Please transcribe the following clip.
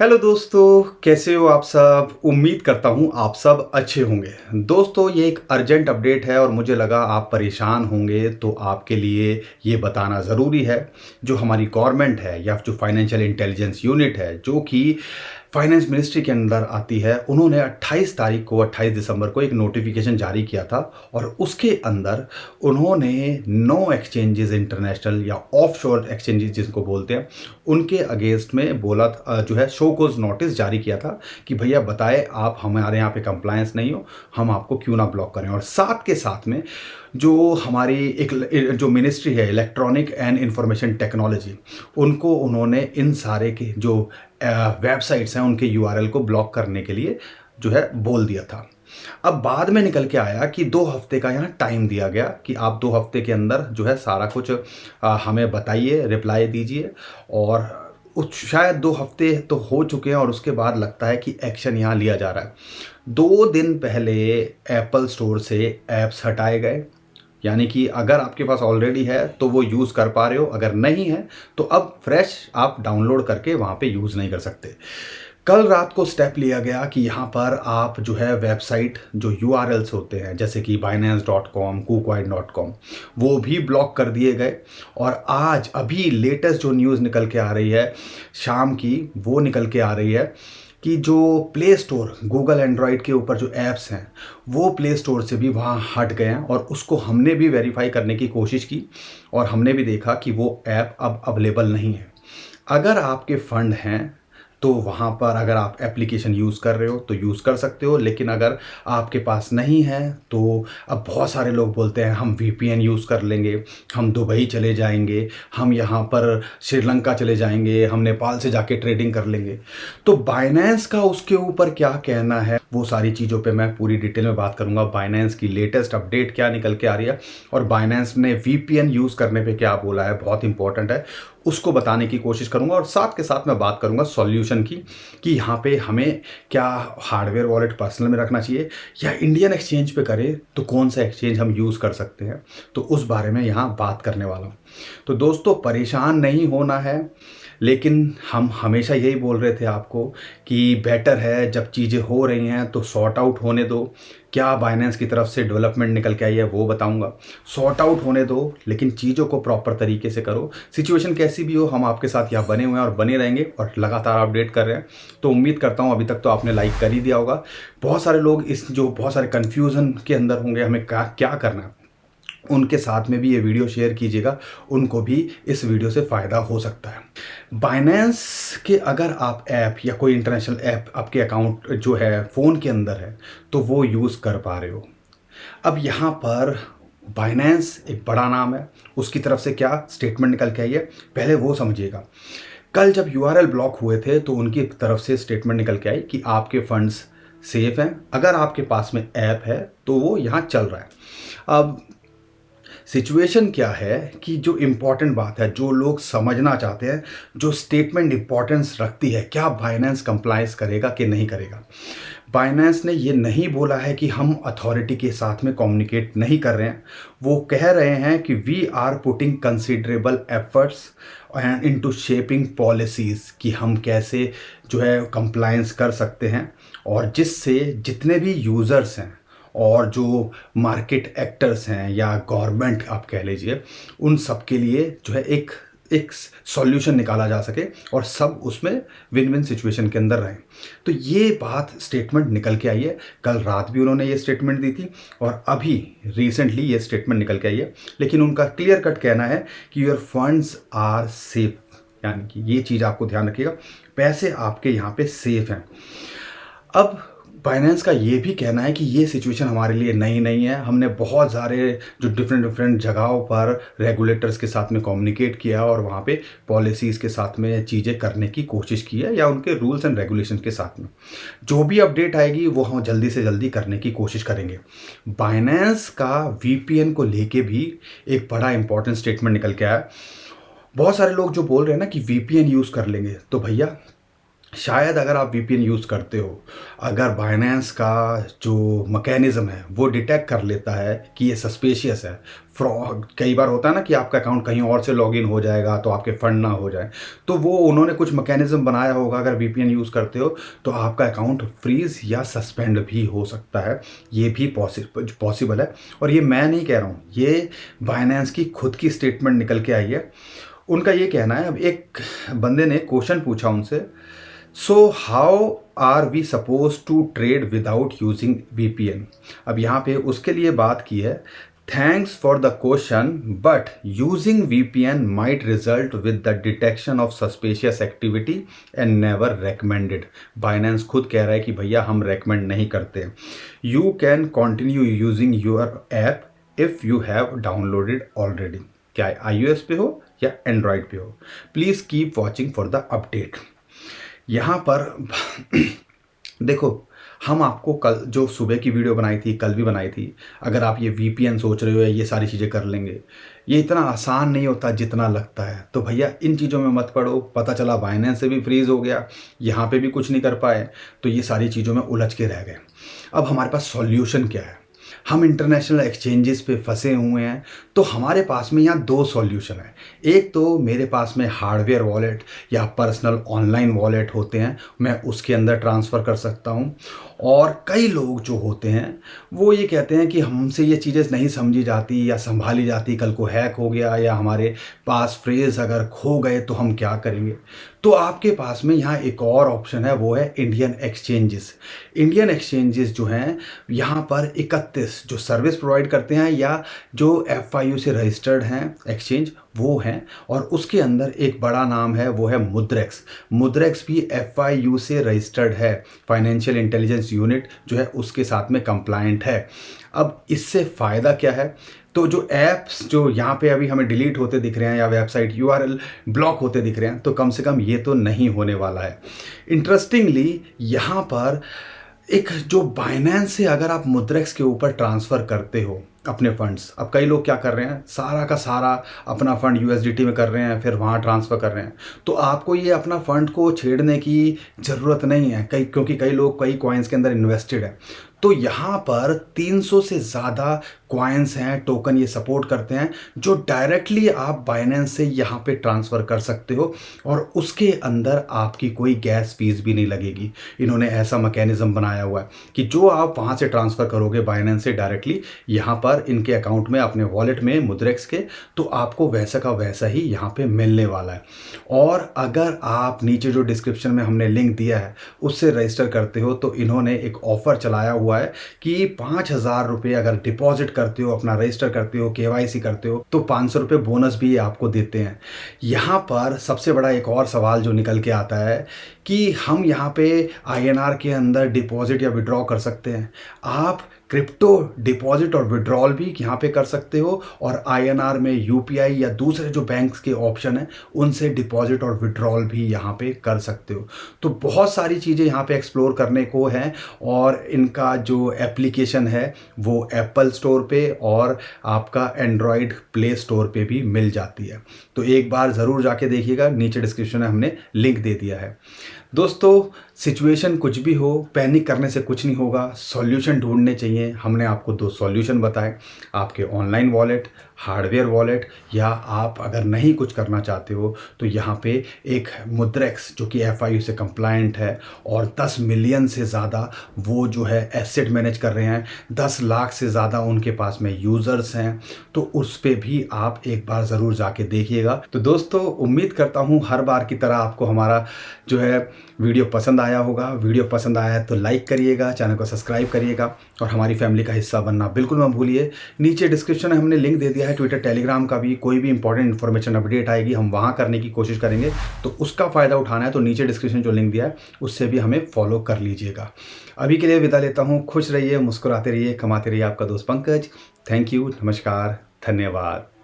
Hello दोस्तों, कैसे हो आप सब। उम्मीद करता हूँ आप सब अच्छे होंगे। दोस्तों, ये एक अर्जेंट अपडेट है और मुझे लगा आप परेशान होंगे तो आपके लिए ये बताना ज़रूरी है। जो हमारी गवर्नमेंट है या जो फाइनेंशियल इंटेलिजेंस यूनिट है जो कि फाइनेंस मिनिस्ट्री के अंदर आती है, उन्होंने 28 तारीख को 28 दिसंबर को एक नोटिफिकेशन जारी किया था और उसके अंदर उन्होंने 9 एक्सचेंजेस इंटरनेशनल या ऑफशोर एक्सचेंजेस जिनको बोलते हैं उनके अगेंस्ट में बोला जो है शो कोज नोटिस जारी किया था कि भैया बताए आप हमारे यहाँ पे कंप्लायंस नहीं हो, हम आपको क्यों ना ब्लॉक करें। और साथ के साथ में जो हमारी एक जो मिनिस्ट्री है इलेक्ट्रॉनिक एंड इंफॉर्मेशन टेक्नोलॉजी, उनको उन्होंने इन सारे के जो वेबसाइट्स हैं उनके यूआरएल को ब्लॉक करने के लिए जो है बोल दिया था। अब बाद में निकल के आया कि 2 हफ्ते का यहाँ टाइम दिया गया कि आप 2 हफ्ते के अंदर जो है सारा कुछ हमें बताइए, रिप्लाई दीजिए। और शायद 2 हफ्ते तो हो चुके हैं और उसके बाद लगता है कि एक्शन यहाँ लिया जा रहा है। 2 दिन पहले एप्पल स्टोर से ऐप्स हटाए गए, यानी कि अगर आपके पास ऑलरेडी है तो वो यूज़ कर पा रहे हो, अगर नहीं है तो अब फ्रेश आप डाउनलोड करके वहाँ पे यूज़ नहीं कर सकते। कल रात को स्टेप लिया गया कि यहाँ पर आप जो है वेबसाइट जो यूआरएल्स होते हैं जैसे कि binance.com, kucoin.com, वो भी ब्लॉक कर दिए गए। और आज अभी लेटेस्ट जो न्यूज़ निकल के आ रही है शाम की, वो निकल के आ रही है कि जो प्ले स्टोर गूगल एंड्रॉयड के ऊपर जो ऐप्स हैं वो प्ले स्टोर से भी वहाँ हट गए हैं। और उसको हमने भी वेरीफाई करने की कोशिश की और हमने भी देखा कि वो ऐप अब अवेलेबल नहीं है। अगर आपके फंड हैं तो वहाँ पर अगर आप एप्लीकेशन यूज़ कर रहे हो तो यूज़ कर सकते हो, लेकिन अगर आपके पास नहीं है तो अब बहुत सारे लोग बोलते हैं हम वीपीएन यूज़ कर लेंगे, हम दुबई चले जाएंगे, हम यहाँ पर श्रीलंका चले जाएंगे, हम नेपाल से जाके ट्रेडिंग कर लेंगे। तो बाइनेंस का उसके ऊपर क्या कहना है, वो सारी चीज़ों पे मैं पूरी डिटेल में बात करूँगा। बाइनेंस की लेटेस्ट अपडेट क्या निकल के आ रही है और बाइनेंस ने वीपीएन यूज़ करने पे क्या बोला है, बहुत इंपॉर्टेंट है, उसको बताने की कोशिश करूंगा। और साथ के साथ मैं बात करूंगा सॉल्यूशन की कि यहाँ पे हमें क्या हार्डवेयर वॉलेट पर्सनल में रखना चाहिए या इंडियन एक्सचेंज पे करें तो कौन सा एक्सचेंज हम यूज़ कर सकते हैं, तो उस बारे में यहाँ बात करने वाला हूँ। तो दोस्तों, परेशान नहीं होना है, लेकिन हम हमेशा यही बोल रहे थे आपको कि बेटर है जब चीज़ें हो रही हैं तो सॉर्ट आउट होने दो। क्या बाइनेंस की तरफ से डेवलपमेंट निकल के आई है वो बताऊंगा। सॉर्ट आउट होने दो, लेकिन चीज़ों को प्रॉपर तरीके से करो। सिचुएशन कैसी भी हो, हम आपके साथ यहाँ बने हुए हैं और बने रहेंगे और लगातार अपडेट कर रहे हैं। तो उम्मीद करता हूँ अभी तक तो आपने लाइक कर ही दिया होगा। बहुत सारे लोग बहुत सारे कन्फ्यूज़न के अंदर होंगे हमें क्या क्या करना है, उनके साथ में भी ये वीडियो शेयर कीजिएगा, उनको भी इस वीडियो से फ़ायदा हो सकता है। बाइनेंस के अगर आप ऐप या कोई इंटरनेशनल ऐप आपके अकाउंट जो है फ़ोन के अंदर है तो वो यूज़ कर पा रहे हो। अब यहाँ पर बाइनेंस एक बड़ा नाम है, उसकी तरफ से क्या स्टेटमेंट निकल के आई है पहले वो समझिएगा। कल जब यूआरएल ब्लॉक हुए थे तो उनकी तरफ से स्टेटमेंट निकल के आई कि आपके फंड्स सेफ हैं, अगर आपके पास में ऐप है तो वो यहाँ चल रहा है। अब सिचुएशन क्या है कि जो इम्पोर्टेंट बात है, जो लोग समझना चाहते हैं, जो स्टेटमेंट इंपॉर्टेंस रखती है, क्या बाइनेंस कंप्लाइंस करेगा कि नहीं करेगा। बाइनेंस ने ये नहीं बोला है कि हम अथॉरिटी के साथ में कम्युनिकेट नहीं कर रहे हैं। वो कह रहे हैं कि we are putting considerable efforts and into shaping policies कि हम कैसे जो है कंप्लायंस कर सकते हैं और जिससे जितने भी यूज़र्स हैं और जो मार्केट एक्टर्स हैं या गवर्नमेंट आप कह लीजिए, उन सब के लिए जो है एक एक सॉल्यूशन निकाला जा सके और सब उसमें विन विन सिचुएशन के अंदर रहें। तो ये बात स्टेटमेंट निकल के आई है। कल रात भी उन्होंने ये स्टेटमेंट दी थी और अभी रिसेंटली ये स्टेटमेंट निकल के आई है। लेकिन उनका क्लियर कट कहना है कि योर फंड्स आर सेफ, यानी कि ये चीज़ आपको ध्यान रखिएगा, पैसे आपके यहाँ पे सेफ हैं। अब बाइनेंस का ये भी कहना है कि ये सिचुएशन हमारे लिए नई नहीं है। हमने बहुत सारे जो डिफरेंट जगहों पर रेगुलेटर्स के साथ में कम्युनिकेट किया और वहाँ पे पॉलिसीज़ के साथ में चीज़ें करने की कोशिश की है या उनके रूल्स एंड रेगुलेशन के साथ में जो भी अपडेट आएगी वो हम जल्दी से जल्दी करने की कोशिश करेंगे। बाइनेंस का वीपीएन को लेके भी एक बड़ा इंपॉर्टेंट स्टेटमेंट निकल के आया। बहुत सारे लोग जो बोल रहे हैं ना कि वीपीएन यूज़ कर लेंगे, तो भैया शायद अगर आप वीपीएन यूज़ करते हो, अगर बाइनेंस का जो मैकेनिज़्म है वो डिटेक्ट कर लेता है कि ये सस्पिशियस है, फ्रॉड कई बार होता है ना कि आपका अकाउंट कहीं और से लॉगिन हो जाएगा तो आपके फंड ना हो जाए, तो वो उन्होंने कुछ मैकेनिज़्म बनाया होगा। अगर वीपीएन यूज़ करते हो तो आपका अकाउंट फ्रीज़ या सस्पेंड भी हो सकता है, ये भी पॉसिबल है। और ये मैं नहीं कह रहा हूँ, ये बाइनेंस की खुद की स्टेटमेंट निकल के आई है। उनका ये कहना है, अब एक बंदे ने क्वेश्चन पूछा उनसे, so how are we suppose to trade without using VPN. अब यहाँ पे उसके लिए बात की है, thanks for the question but using VPN might result with the detection of suspicious activity and never recommended. Binance खुद कह रहा है कि भैया हम रेकमेंड नहीं करते। You can continue using your app if you have downloaded already. क्या iOS पे हो या एंड्रॉयड पे हो, please keep watching for the update. यहाँ पर देखो, हम आपको कल जो सुबह की वीडियो बनाई थी, कल भी बनाई थी, अगर आप ये वीपीएन सोच रहे हो या ये सारी चीज़ें कर लेंगे, ये इतना आसान नहीं होता जितना लगता है। तो भैया इन चीज़ों में मत पड़ो। पता चला बाइनेंस से भी फ्रीज़ हो गया, यहाँ पे भी कुछ नहीं कर पाए, तो ये सारी चीज़ों में उलझ के रह गए। अब हमारे पास सॉल्यूशन क्या है? हम इंटरनेशनल एक्सचेंजेस पे फंसे हुए हैं, तो हमारे पास में यहाँ दो सॉल्यूशन है। एक तो मेरे पास में हार्डवेयर वॉलेट या पर्सनल ऑनलाइन वॉलेट होते हैं, मैं उसके अंदर ट्रांसफ़र कर सकता हूँ। और कई लोग जो होते हैं वो ये कहते हैं कि हमसे ये चीज़ें नहीं समझी जाती या संभाली जाती, कल को हैक हो गया या हमारे पास फ्रेज़ अगर खो गए तो हम क्या करेंगे। तो आपके पास में यहाँ एक और ऑप्शन है, वो है इंडियन एक्सचेंजेस। इंडियन एक्सचेंजेस जो हैं, यहाँ पर 31 जो सर्विस प्रोवाइड करते हैं या जो एफआईयू से रजिस्टर्ड हैं एक्सचेंज, वो हैं। और उसके अंदर एक बड़ा नाम है, वो है मुद्रेक्स। मुद्रेक्स भी एफआईयू से रजिस्टर्ड है, फाइनेंशियल इंटेलिजेंस यूनिट जो है उसके साथ में कंप्लायंट है। अब इससे फ़ायदा क्या है? तो जो ऐप्स जो यहाँ पे अभी हमें डिलीट होते दिख रहे हैं या वेबसाइट यूआरएल ब्लॉक होते दिख रहे हैं, तो कम से कम ये तो नहीं होने वाला है। इंटरेस्टिंगली यहाँ पर एक जो बाइनेंस से अगर आप मुद्रेक्स के ऊपर ट्रांसफ़र करते हो अपने फंड्स, अब कई लोग क्या कर रहे हैं, सारा का सारा अपना फ़ंड यूएसडीटी में कर रहे हैं, फिर वहाँ ट्रांसफ़र कर रहे हैं। तो आपको ये अपना फ़ंड को छेड़ने की ज़रूरत नहीं है, क्योंकि कई लोग कई कॉइन्स के अंदर इन्वेस्टेड है। तो यहाँ पर 300 से ज़्यादा कॉइन्स हैं, टोकन ये सपोर्ट करते हैं, जो डायरेक्टली आप बाइनेंस से यहाँ पे ट्रांसफ़र कर सकते हो और उसके अंदर आपकी कोई गैस फीस भी नहीं लगेगी। इन्होंने ऐसा मैकेनिज़्म बनाया हुआ है कि जो आप वहाँ से ट्रांसफ़र करोगे बाइनेंस से डायरेक्टली यहाँ पर इनके अकाउंट में, अपने वॉलेट में मुद्रेक्स के, तो आपको वैसा का वैसा ही यहाँ पे मिलने वाला है। और अगर आप नीचे जो डिस्क्रिप्शन में हमने लिंक दिया है उससे रजिस्टर करते हो, तो इन्होंने एक ऑफ़र चलाया हुआ है कि 5,000 रुपये अगर डिपॉजिट करते हो, अपना रजिस्टर करते हो, केवाईसी करते हो, तो 500 रुपये बोनस भी आपको देते हैं। यहाँ पर सबसे बड़ा एक और सवाल जो निकल के आता है कि हम यहाँ पे आईएनआर के अंदर डिपॉजिट या विड्रॉ कर सकते हैं। आप क्रिप्टो डिपॉजिट और विड्रॉल भी यहाँ पे कर सकते हो, और आईएनआर में यूपीआई या दूसरे जो बैंक्स के ऑप्शन हैं उनसे डिपॉजिट और विड्रॉल भी यहाँ पे कर सकते हो। तो बहुत सारी चीज़ें यहाँ पे एक्सप्लोर करने को हैं, और इनका जो एप्लीकेशन है वो एप्पल स्टोर पे और आपका एंड्रॉयड प्ले स्टोर पे भी मिल जाती है। तो एक बार ज़रूर जाके देखिएगा, नीचे डिस्क्रिप्शन में हमने लिंक दे दिया है। दोस्तों, सिचुएशन कुछ भी हो, पैनिक करने से कुछ नहीं होगा, सॉल्यूशन ढूंढने चाहिए। हमने आपको 2 सॉल्यूशन बताए, आपके ऑनलाइन वॉलेट, हार्डवेयर वॉलेट, या आप अगर नहीं कुछ करना चाहते हो तो यहाँ पे एक मुद्रेक्स जो कि एफआईयू से कंप्लायंट है और 10 मिलियन से ज़्यादा वो जो है एसेट मैनेज कर रहे हैं, 10 लाख से ज़्यादा उनके पास में यूज़र्स हैं, तो उस पर भी आप एक बार ज़रूर जाके देखिएगा। तो दोस्तों, उम्मीद करता हूँ हर बार की तरह आपको हमारा जो है वीडियो पसंद आया होगा। वीडियो पसंद आया है तो लाइक करिएगा, चैनल को सब्सक्राइब करिएगा और हमारी फैमिली का हिस्सा बनना बिल्कुल मत भूलिए। नीचे डिस्क्रिप्शन में हमने लिंक दे दिया है ट्विटर, टेलीग्राम का भी। कोई भी इंपॉर्टेंट इन्फॉर्मेशन अपडेट आएगी हम वहाँ करने की कोशिश करेंगे, तो उसका फ़ायदा उठाना है तो नीचे डिस्क्रिप्शन जो लिंक दिया है उससे भी हमें फॉलो कर लीजिएगा। अभी के लिए विदा लेता हूँ। खुश रहिए, मुस्कुराते रहिए, कमाते रहिए। आपका दोस्त पंकज। थैंक यू, नमस्कार, धन्यवाद।